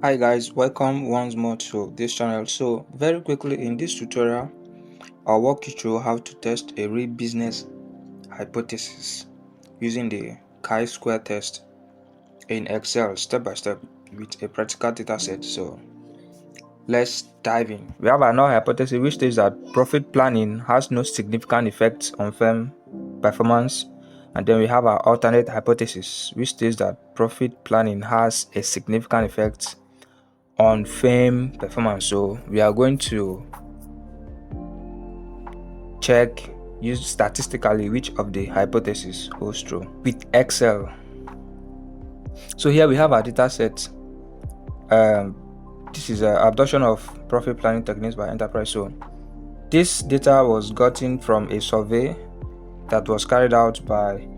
Hi guys, welcome once more to this channel. So very quickly in this tutorial, I'll walk you through how to test a real business hypothesis using the chi-square test in Excel step by step with a practical data set. So let's dive in. We have another hypothesis which states that profit planning has no significant effects on firm performance. And then we have our alternate hypothesis which states that profit planning has a significant effect on firm performance. So we are going to use statistically which of the hypotheses holds true with Excel. So here we have our data set. This is an adoption of profit planning techniques by enterprise. So this data was gotten from a survey that was carried out by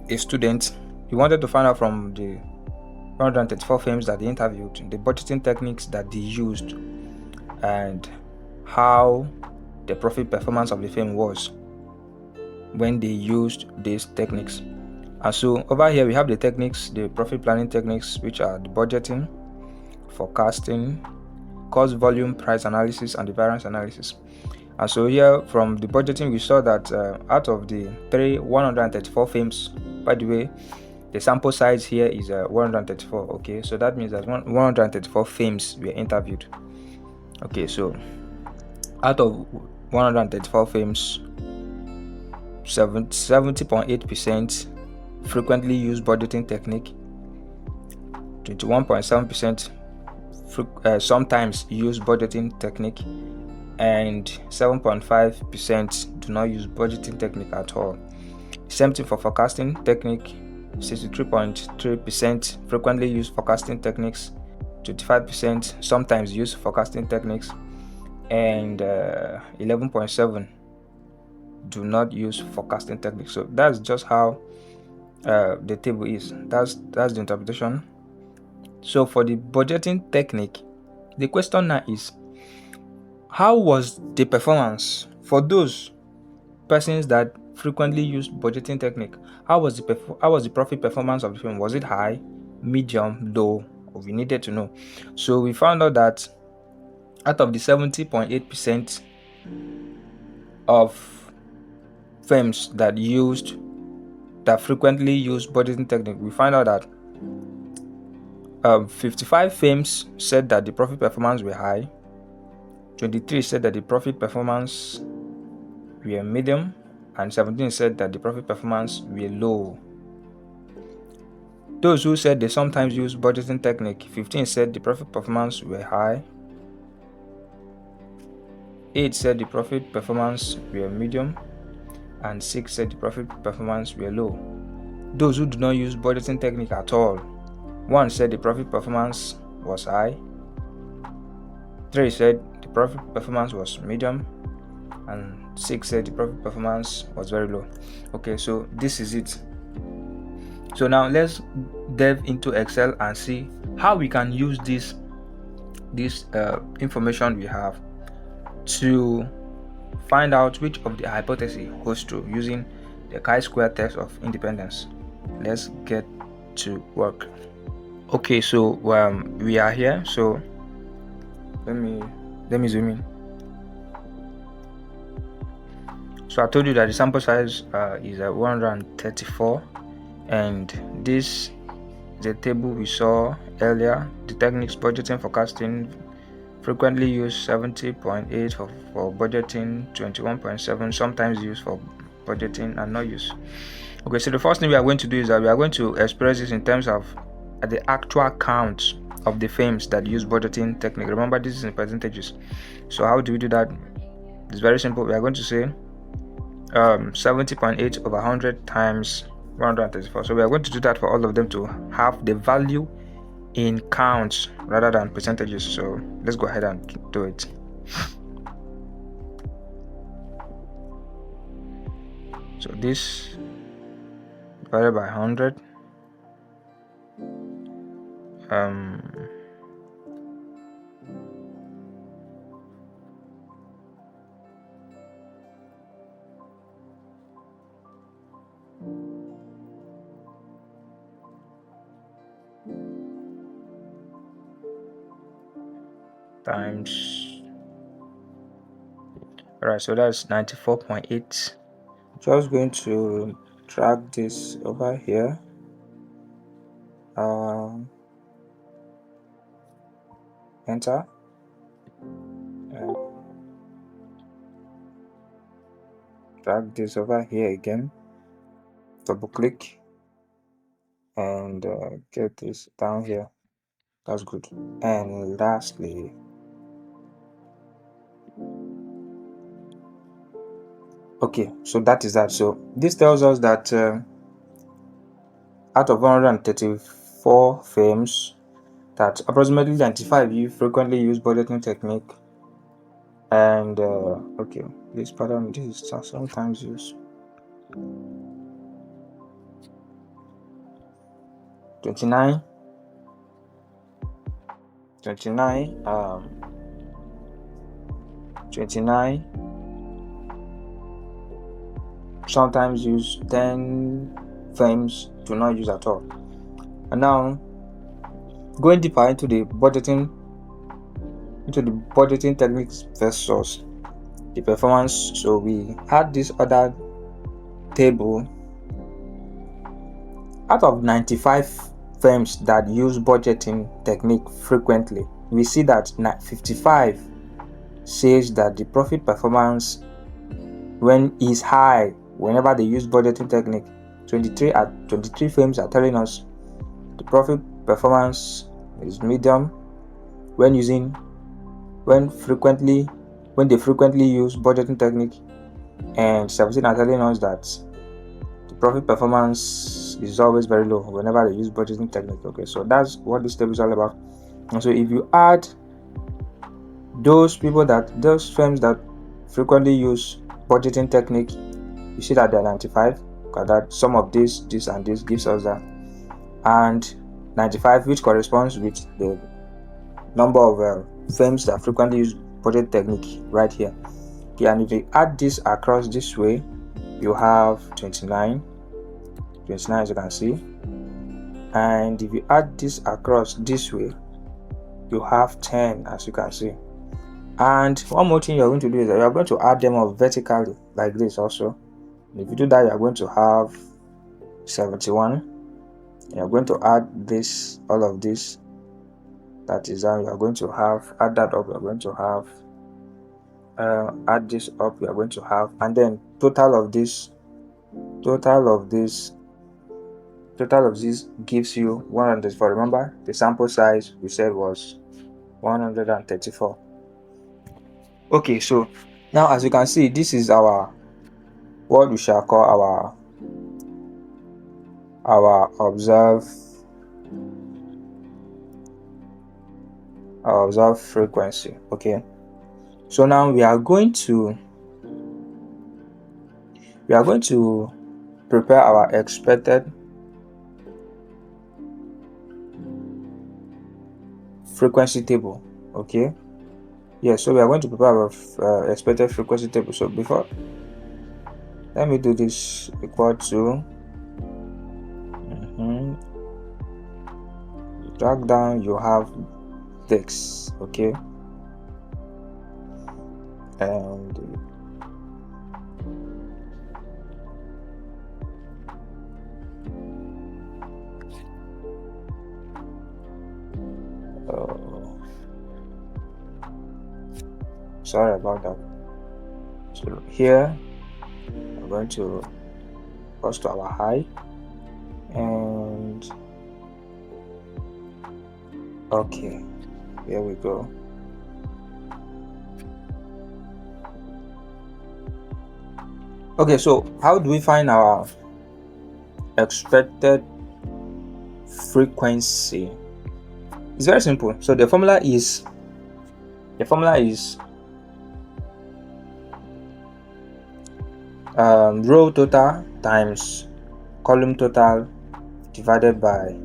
a student. He wanted to find out from the 134 firms that they interviewed the budgeting techniques that they used and how the profit performance of the firm was when they used these techniques. And so over here we have the techniques, the profit planning techniques, which are the budgeting, forecasting, cost volume price analysis, and the variance analysis. And so here from the budgeting we saw that out of the 134 firms, by the way, the sample size here is 134. Okay, so that means that 134 firms were interviewed. Okay, so out of 134 firms, 70.8% frequently use budgeting technique, 21.7% sometimes use budgeting technique, and 7.5% do not use budgeting technique at all. Same thing for forecasting technique, 63.3% frequently use forecasting techniques, 25% sometimes use forecasting techniques, and 11.7% do not use forecasting techniques. So that's just how the table is. That's the interpretation. So for the budgeting technique, the question now is, how was the performance for those persons that frequently use budgeting technique? How was the profit performance of the firm? Was it high, medium, low? We needed to know. So we found out that out of the 70.8% of firms that frequently use budgeting technique, we find out that 55 firms said that the profit performance were high, 23 said that the profit performance were medium, and 17 said that the profit performance were low. Those who said they sometimes use budgeting technique, 15 said the profit performance were high, 8 said the profit performance were medium, and 6 said the profit performance were low. Those who do not use budgeting technique at all, 1 said the profit performance was high, 3 said the profit performance was medium, and 6 said the profit performance was very low. Okay, so this is it. So now let's delve into Excel and see how we can use this information we have to find out which of the hypotheses holds true using the chi-square test of independence. Let's get to work. Okay, so we are here. So let me zoom in. So I told you that the sample size is 134, and this the table we saw earlier. The techniques: budgeting, forecasting, frequently used 70.8 for budgeting, 21.7 sometimes used for budgeting and not used. Okay, so the first thing we are going to do is that we are going to express this in terms of the actual count of the firms that use budgeting technique. Remember, this is in percentages. So how do we do that? It's very simple. We are going to say 70.8 over 100 times 134. So we are going to do that for all of them to have the value in counts rather than percentages. So let's go ahead and do it. So this divided by 100, times. Alright, so that's 94.8. Just going to drag this over here. Enter. Drag this over here again. Double click and get this down here. That's good. And lastly, okay, so that is that. So this tells us that out of 134 firms, that approximately 95 you frequently use budgeting technique. And okay, this pattern this is sometimes used. 29 sometimes use 10 firms do not use at all. And now going deeper into the budgeting techniques versus the performance. So we had this other table. Out of 95 firms that use budgeting technique frequently, we see that 55 says that the profit performance when is high whenever they use budgeting technique. 23 firms are telling us the profit performance is medium when they frequently use budgeting technique, and 17 are telling us that the profit performance is always very low whenever they use budgeting technique. Okay, so that's what this table is all about. And so if you add those firms that frequently use budgeting technique, you see that they're 95, because that sum of this and this gives us that, and 95, which corresponds with the number of firms that frequently use budget technique right here. Okay, and if you add this across this way, you have 29 as you can see, and if you add this across this way, you have 10 as you can see. And one more thing you're going to do is that you're going to add them up vertically like this also. If you do that, you're going to have 71. You're going to add this, all of this, that is how you're going to have, add that up, you're going to have add this up, you're going to have, and then total of this gives you 134. Remember, the sample size we said was 134. Okay, so now as you can see, this is what we shall call our observed frequency. Okay, so now we are going to prepare our expected frequency table. Okay, yes, so we are going to prepare our expected frequency table. So before, let me do this equal to drag down, you have this. Okay, and sorry about that. So here I'm going to cross to our high, and okay, here we go. Okay, so how do we find our expected frequency? It's very simple. So the formula is row total times column total divided by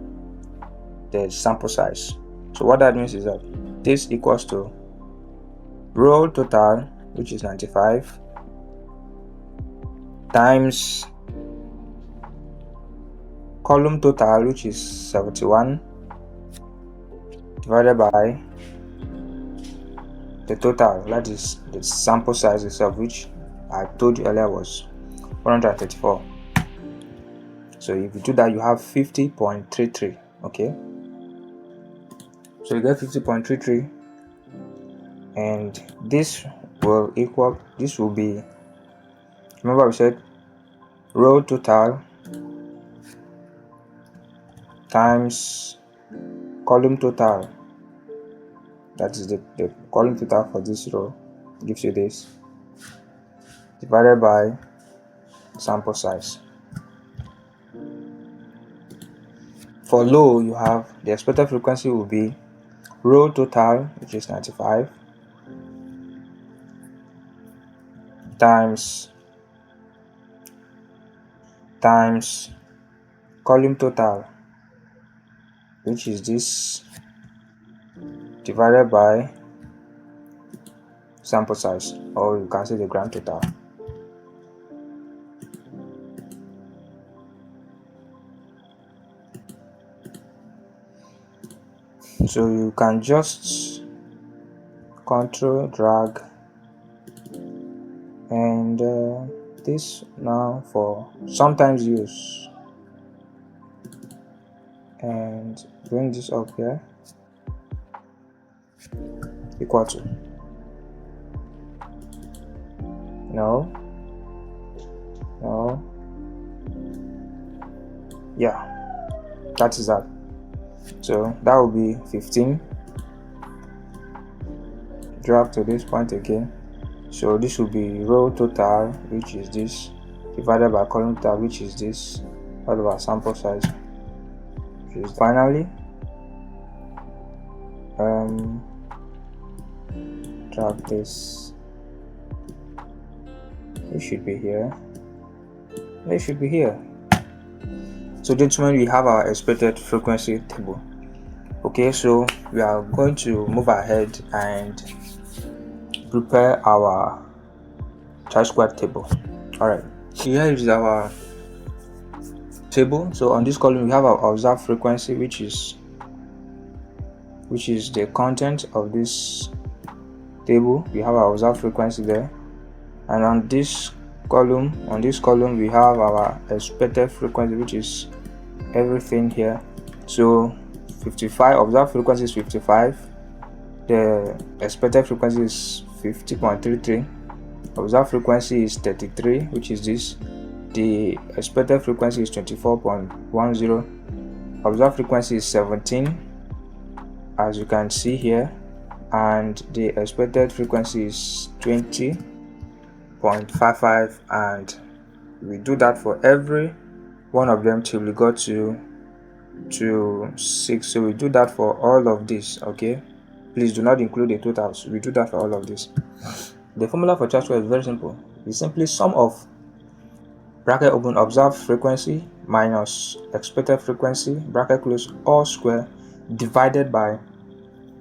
the sample size. So what that means is that this equals to row total, which is 95, times column total, which is 71, divided by the total, that is the sample size itself, which I told you earlier was 134. So if you do that, you have 50.33. okay, so you get 50.33, and this will be, remember we said row total times column total, that is the column total for this row, gives you this, divided by sample size. For low, you have the expected frequency will be row total, which is 95, times column total, which is this, divided by sample size, or you can say the grand total. So you can just control drag, and this now for sometimes use, and bring this up here, equal to, no, yeah, that is that. So that will be 15, drag to this point again, so this will be row total, which is this, divided by column total, which is this, all over sample size, which is finally drag this, it should be here, it should be here. So gentlemen, we have our expected frequency table. Okay, so we are going to move ahead and prepare our chi-square table. Alright, here is our table. So on this column we have our observed frequency, which is the content of this table. We have our observed frequency there, and on this column we have our expected frequency, which is everything here. So 55, observed frequency is 55, the expected frequency is 50.33, observed frequency is 33, which is this, the expected frequency is 24.10, observed frequency is 17, as you can see here, and the expected frequency is 20.55, and we do that for every one of them till we go to 6. So we do that for all of this. Okay, please do not include the totals, we do that for all of this. The formula for chi-square is very simple. It's simply sum of bracket open observed frequency minus expected frequency bracket close all square divided by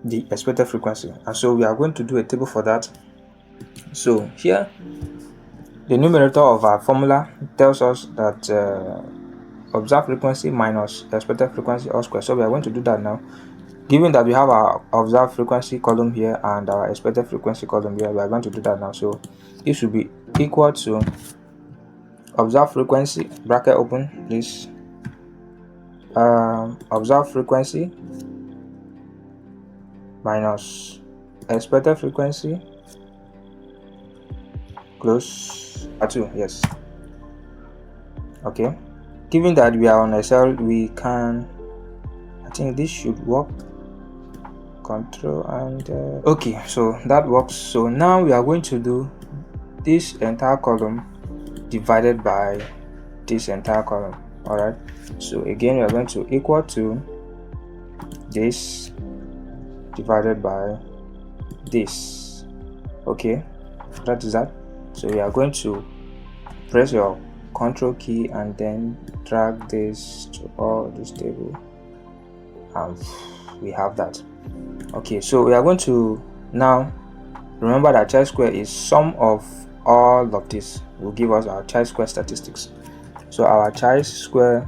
the expected frequency. And so we are going to do a table for that. So here the numerator of our formula tells us that observed frequency minus expected frequency all square. So we are going to do that now. Given that we have our observed frequency column here and our expected frequency column here, we are going to do that now. So it should be equal to observed frequency bracket open this, observed frequency minus expected frequency close 2. Yes, okay. Given that we are on Excel, we can, I think this should work, control and okay, so that works. So now we are going to do this entire column divided by this entire column. All right, so again we are going to equal to this divided by this. Okay, that is that. So we are going to press your control key and then drag this to all this table, and we have that. Okay, so we are going to now remember that chi-square is sum of all of this, will give us our chi-square statistics. So our chi-square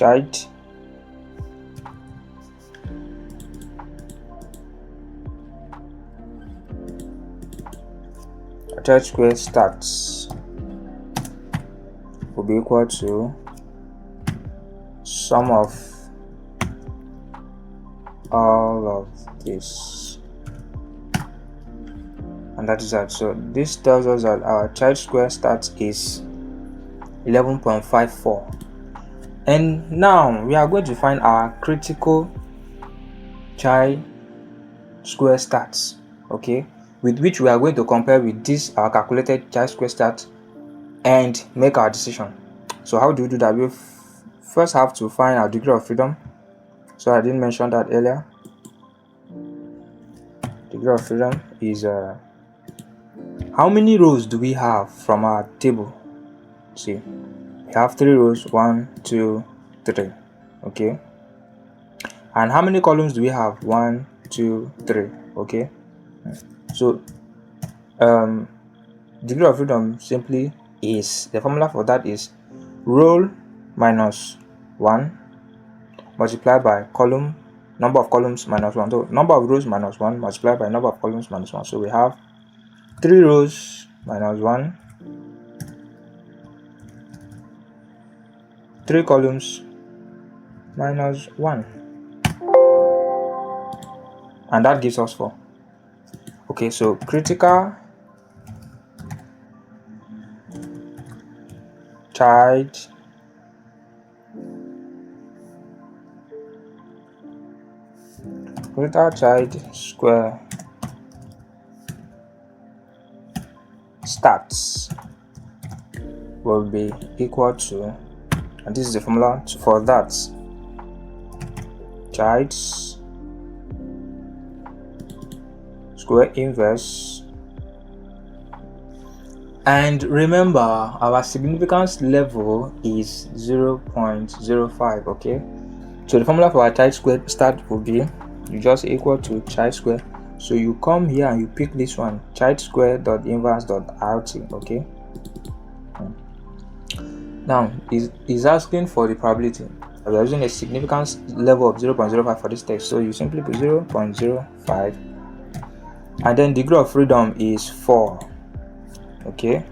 child square starts will be equal to sum of all of this, and that is that. So this tells us that our child square start is 11.54, and now we are going to find our critical child square starts, okay, with which we are going to compare with this our calculated child square start and make our decision. So how do we do that? We first have to find our degree of freedom. So I didn't mention that earlier. Degree of freedom is how many rows do we have from our table? See, we have 3 rows, 1, 2, 3, okay. And how many columns do we have? 1, 2, 3, okay. So degree of freedom simply is, the formula for that is row minus 1 multiplied by column, number of columns minus 1. So number of rows minus 1 multiplied by number of columns minus 1. So we have 3 rows minus 1, 3 columns minus 1, and that gives us 4. Okay, so critical child square starts will be equal to, and this is the formula for that, child's square inverse. And remember, our significance level is 0.05, okay. So the formula for our child square start will be, you just equal to child square. So you come here and you pick this one, child square dot inverse dot rt, okay. Now is asking for the probability. We are using a significance level of 0.05 for this text, so you simply put 0.05, and then degree of freedom is 4, okay,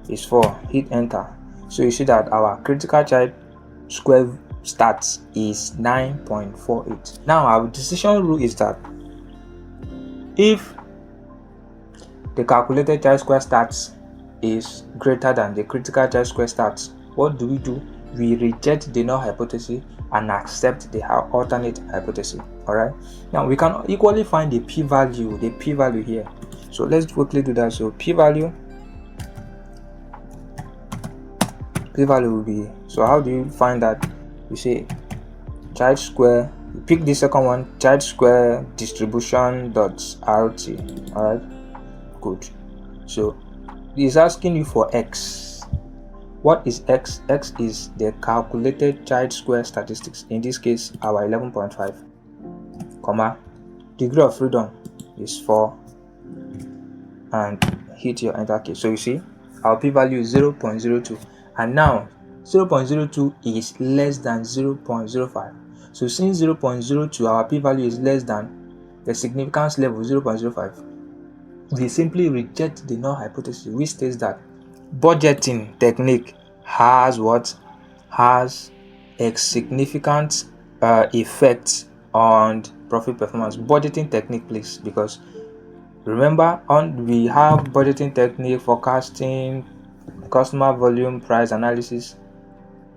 is 4. Hit enter. So you see that our critical child square starts is 9.48. Now our decision rule is that if the calculated child square starts is greater than the critical child square starts, what do? We reject the null hypothesis and accept the alternate hypothesis. Alright, now we can equally find the p-value here. So let's quickly do that. So p-value will be, so how do you find that? You say child square, you pick the second one, child square distribution dot rt. Alright, good. So it's asking you for x. What is x? X is the calculated child square statistics, in this case our 11.5, comma, degree of freedom is 4, and hit your enter key. So you see our p-value is 0.02, and now 0.02 is less than 0.05. So since 0.02 our p-value is less than the significance level 0.05, we simply reject the null hypothesis, which states that budgeting technique has a significant effect on profit performance. Budgeting technique, please, because remember, we have budgeting technique, forecasting, customer volume, price analysis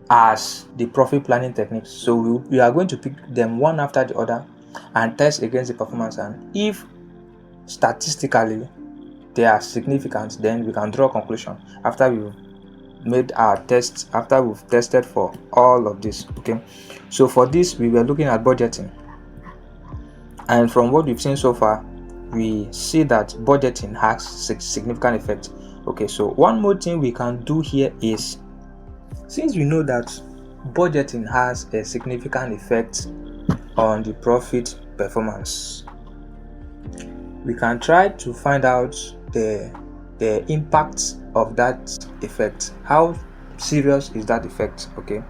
as the profit planning techniques. So we are going to pick them one after the other and test against the performance, and if statistically they are significant, then we can draw a conclusion after we've made our tests, after we've tested for all of this. Okay, so for this we were looking at budgeting, and from what we've seen so far, we see that budgeting has significant effect. Okay, so one more thing we can do here is, since we know that budgeting has a significant effect on the profit performance, we can try to find out the impact of that effect. How serious is that effect? Okay,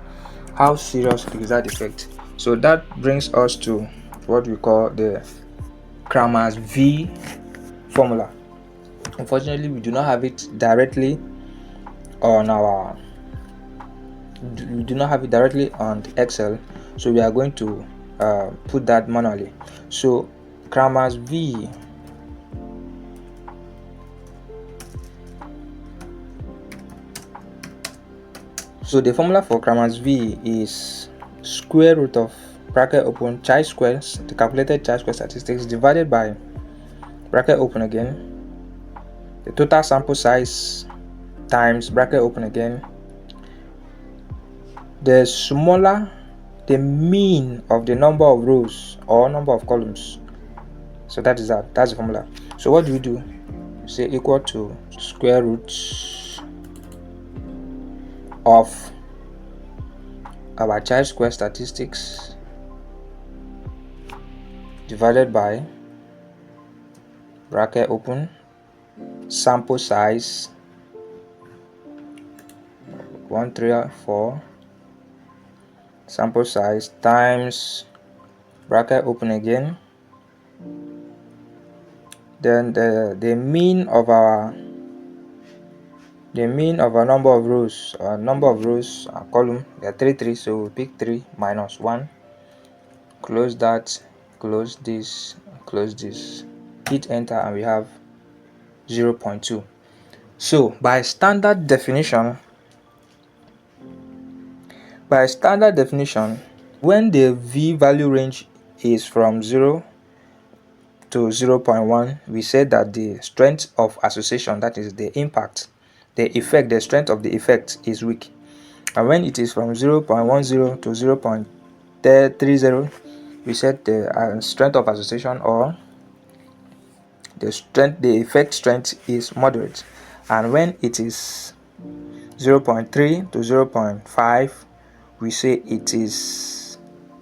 How serious is that defect? So that brings us to what we call the Cramér V formula. Unfortunately, we do not have it directly on Excel, so we are going to put that manually. So Cramér V, so the formula for Cramér V is square root of bracket open chi-square, the calculated chi-square statistics, divided by bracket open again the total sample size times bracket open again the smaller the mean of the number of rows or number of columns. So that's the formula. So what do we do? Say equal to square root of our chi-square statistics divided by bracket open sample size 134 sample size times bracket open again, then the mean of our number of rows column, there are 3, so we pick 3 minus 1, close that, close this, hit enter, and we have 0.2. So by standard definition, when the V value range is from 0 to 0.1, we said that the strength of association, that is the impact, the strength of the effect is weak. And when it is from 0.10 to 0.30, we said the strength of association, or the effect strength, is moderate. And when it is 0.3 to 0.5, we say it is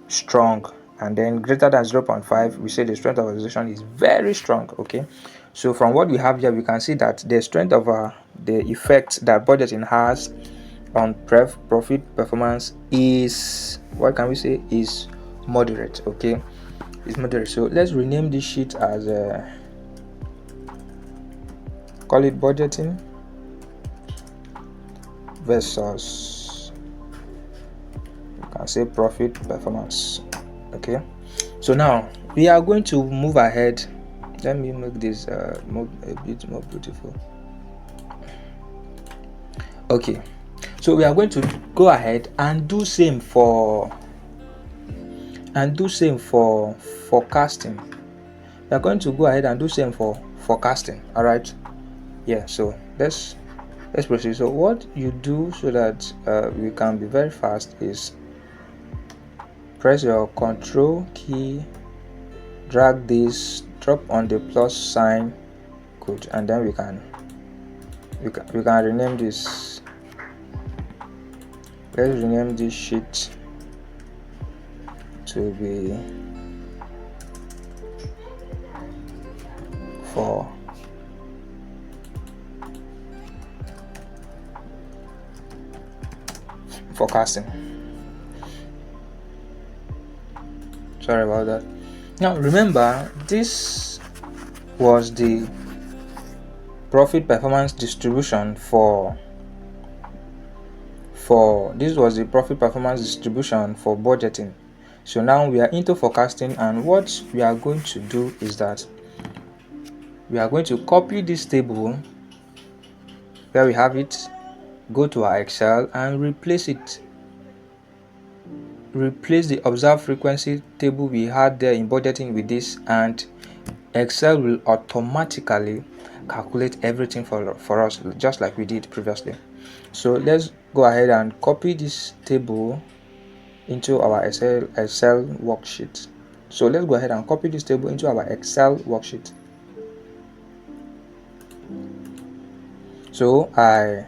strong. And then greater than 0.5, we say the strength of association is very strong. Okay, so from what we have here, we can see that the strength of the effect that budgeting has on profit performance is, what can we say, is moderate. Okay, it's moderate. So let's rename this sheet as call it budgeting versus, you can say, profit performance. Okay, so now we are going to move ahead. Let me make this a bit more beautiful. Okay, so we are going to go ahead and do same for forecasting. We are going to go ahead and do same for forecasting. All right, yeah, so let's proceed. So what you do so that we can be very fast is press your control key, drag this, drop on the plus sign, good, and then we can rename this. Let's rename this sheet to be for forecasting. Sorry about that. Now remember, this was the profit performance distribution for budgeting. So now we are into forecasting, and what we are going to do is that we are going to copy this table where we have it, go to our Excel and replace the observed frequency table we had there in budgeting with this, and Excel will automatically calculate everything for us, just like we did previously. So let's go ahead and copy this table into our Excel worksheet. So let's go ahead and copy this table into our Excel worksheet. So I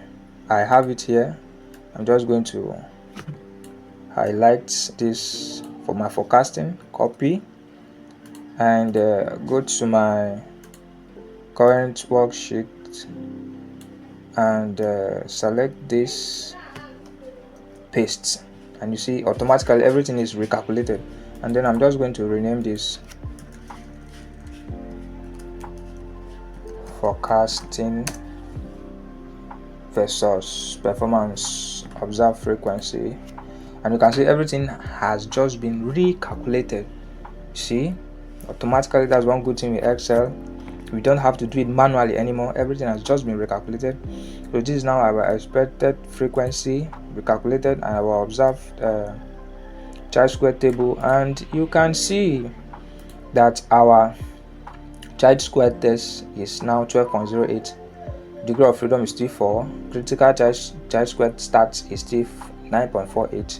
have it here. I'm just going to highlight this for my forecasting, copy, and go to my current worksheet and select this, paste, and you see automatically everything is recalculated. And then I'm just going to rename this forecasting versus performance observed frequency, and you can see everything has just been recalculated. See, automatically. That's one good thing with Excel. We don't have to do it manually anymore. Everything has just been recalculated. So this is now our expected frequency recalculated and our observed chi-square table, and you can see that our chi-square test is now 12.08. Degree of freedom is still 4. Critical chi-square stats is still 9.48.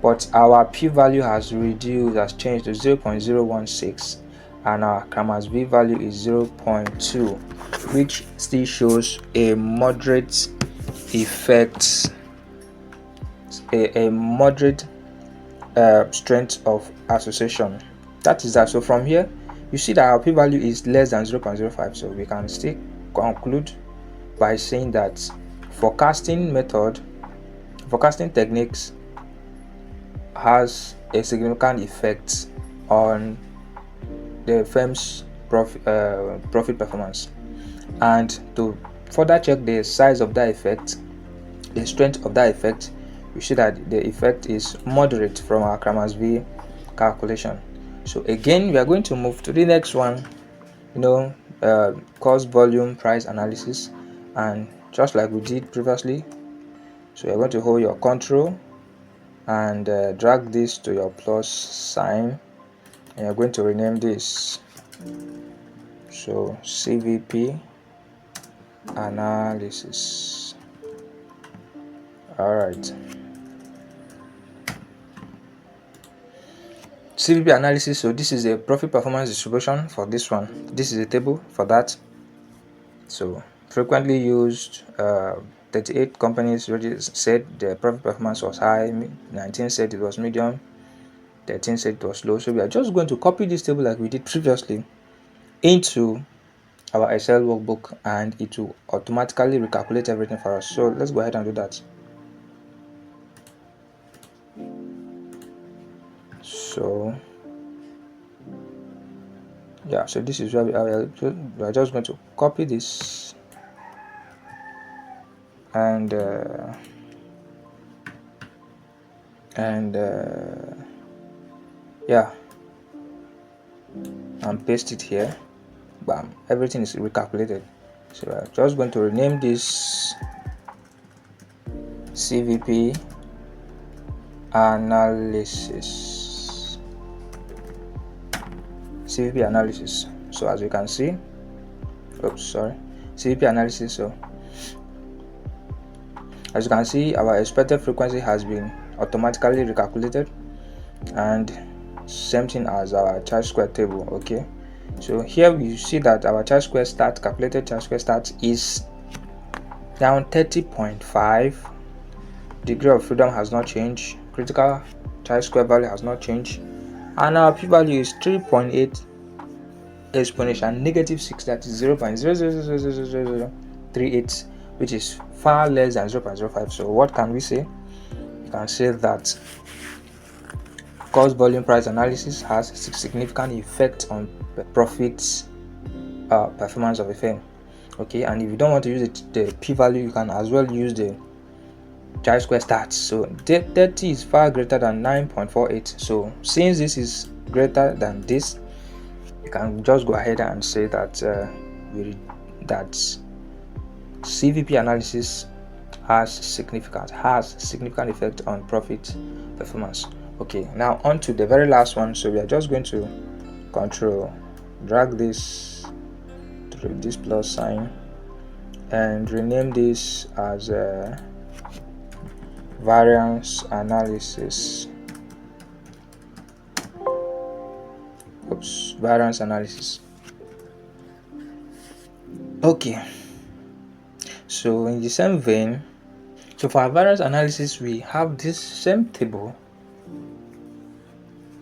But our p-value has changed to 0.016, and our Cramér v value is 0.2, which still shows a moderate effect, a moderate strength of association. That is that. So from here you see that our p-value is less than 0.05, so we can still conclude by saying that forecasting techniques has a significant effect on the firm's profit performance. And to further check the size of that effect, the strength of that effect, you see that the effect is moderate from our Cramér v calculation. So again, we are going to move to the next one, cost, volume, price analysis, and just like we did previously. So you're going to hold your control and drag this to your plus sign, and you're going to rename this so CVP analysis. Alright, CVP analysis. So this is a profit performance distribution for this one. This is a table for that. So frequently used, 38 companies already said the profit performance was high, 19 said it was medium, 13 said it was low. So we are just going to copy this table like we did previously into our Excel workbook, and it will automatically recalculate everything for us. So let's go ahead and do that. So yeah, so this is where we are just going to copy this and yeah, and paste it here. Bam, everything is recalculated. So we are just going to rename this CVP analysis. CVP analysis. So as you can see, CVP analysis. So as you can see, our expected frequency has been automatically recalculated, and same thing as our chi-square table. Okay, so here we see that our chi-square stat, calculated chi-square stat, is down 30.5. Degree of freedom has not changed. Critical chi-square value has not changed, and our p-value is 3.8 exponential -6, that is 0.0000038, which is far less than 0.05. So what can we say? We can say that cost, volume, price analysis has a significant effect on the profits performance of a firm. Okay, and if you don't want to use the p-value, you can as well use the chi-square stats. So 30 is far greater than 9.48. so since this is greater than this, you can just go ahead and say that that CVP analysis has significant effect on profit performance. Okay, now on to the very last one. So we are just going to drag this through this plus sign and rename this as variance analysis. Variance analysis. Okay, so in the same vein, so for our variance analysis, we have this same table.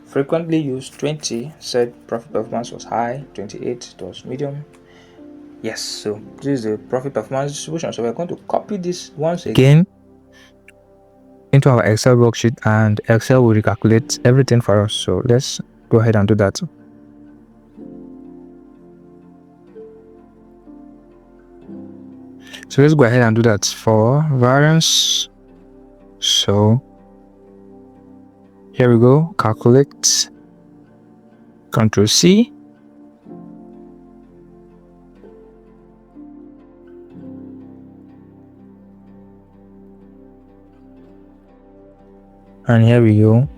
Frequently used, 20 said profit performance was high, 28 it was medium. Yes, so this is the profit performance distribution. So we're going to copy this once again into our Excel worksheet, and Excel will recalculate everything for us. So let's go ahead and do that. So let's go ahead and do that for variance. So here we go, calculate, Control C. And here we go,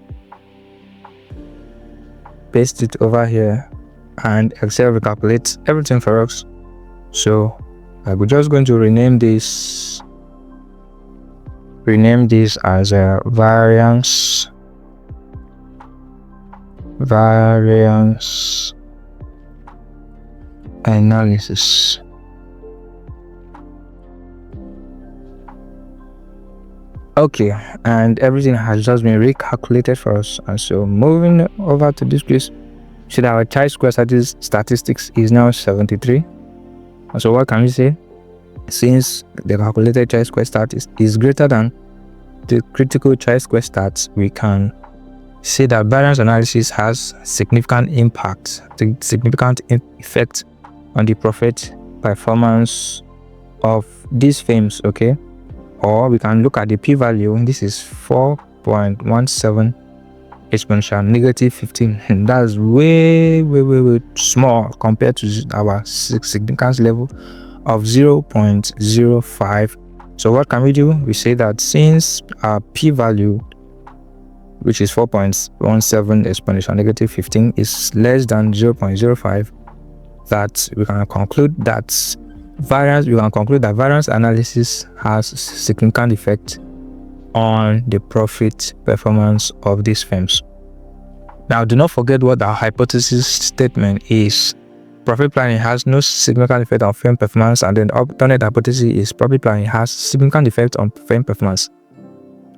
paste it over here, and Excel recalculates everything for us. So I'm just going to rename this as a variance analysis. Okay, and everything has just been recalculated for us. And so moving over to this place, so that our chi-square statistics is now 73. And so what can we say? Since the calculated chi-square stat is greater than the critical chi-square stats, we can say that variance analysis has significant impact, significant effect on the profit performance of these firms. Okay, or we can look at the p-value. This is 4.17 exponential negative 15, and that's way small compared to our significance level of 0.05. So what can we do? We say that since our p-value, which is 4.17 exponential negative 15, is less than 0.05, that we can conclude that variance analysis has significant effect on the profit performance of these firms. Now, do not forget what our hypothesis statement is. Profit planning has no significant effect on firm performance, and then the alternate hypothesis is profit planning has significant effect on firm performance.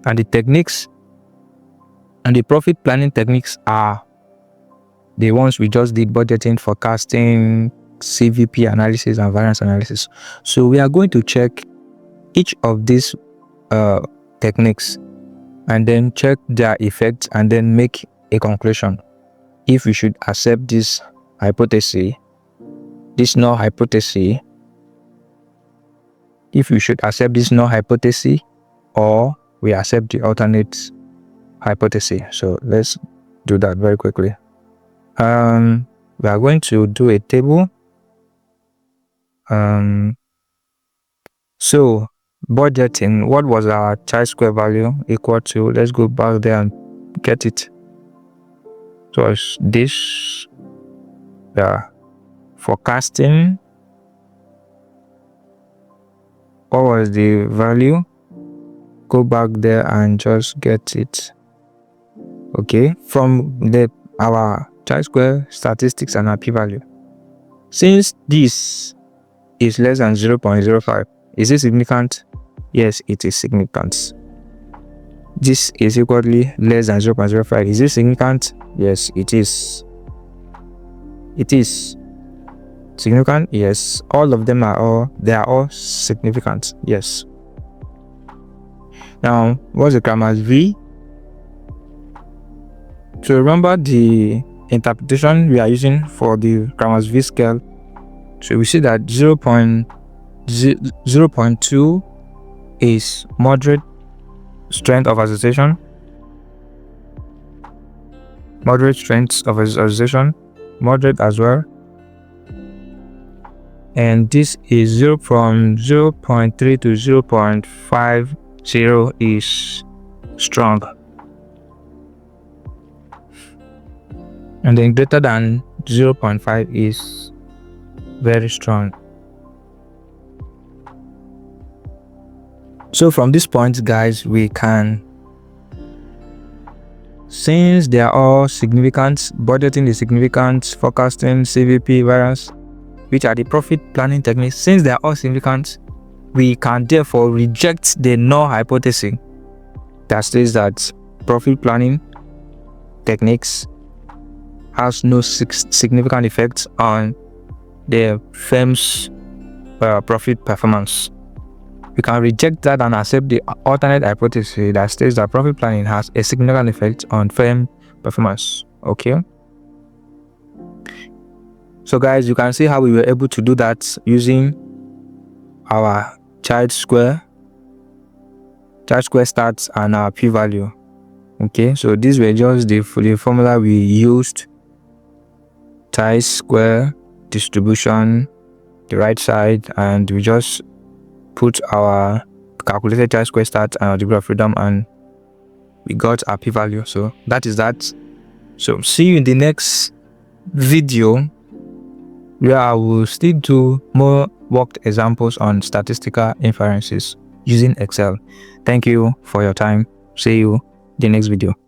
And the techniques and the profit planning techniques are the ones we just did: budgeting, forecasting, CVP analysis, and variance analysis. So we are going to check each of these techniques and then check their effects and then make a conclusion if we should accept this hypothesis, this null hypothesis, if we should accept this null hypothesis, or we accept the alternate hypothesis. So let's do that very quickly. We are going to do a table. So budgeting, what was our chi-square value equal to? Let's go back there and get it. So it's this. Forecasting, what was the value? Go back there and just get it. Okay, from our chi-square statistics and our p-value. Since this is less than 0.05, is it significant? Yes, it is significant. This is equally less than 0.05. Is it significant? Yes, it is. It is significant. Yes, all of them are all significant. Yes. Now, what's the Cramér V? To remember the interpretation we are using for the Cramér V scale, so we see that 0.2 is moderate strength of association. Moderate strength of association, moderate as well. And this is 0.3 to 0.50 is strong. And then greater than 0.5 is very strong. So from this point, guys, we can, since they are all significant, budgeting is significant, forecasting, CVP, variance, which are the profit planning techniques, since they are all significant, we can therefore reject the null hypothesis that says that profit planning techniques has no significant effect on the firm's profit performance. we can reject that and accept the alternate hypothesis that states that profit planning has a significant effect on firm performance. Okay. So guys, you can see how we were able to do that using our chi-square stats and our p-value. Okay, so these were just the formula we used: chi-square distribution, the right side, and we just put our calculated chi-square stats and our degree of freedom, and we got our p-value. So that is that. So see you in the next video, where I will still do more worked examples on statistical inferences using Excel. Thank you for your time. See you in the next video.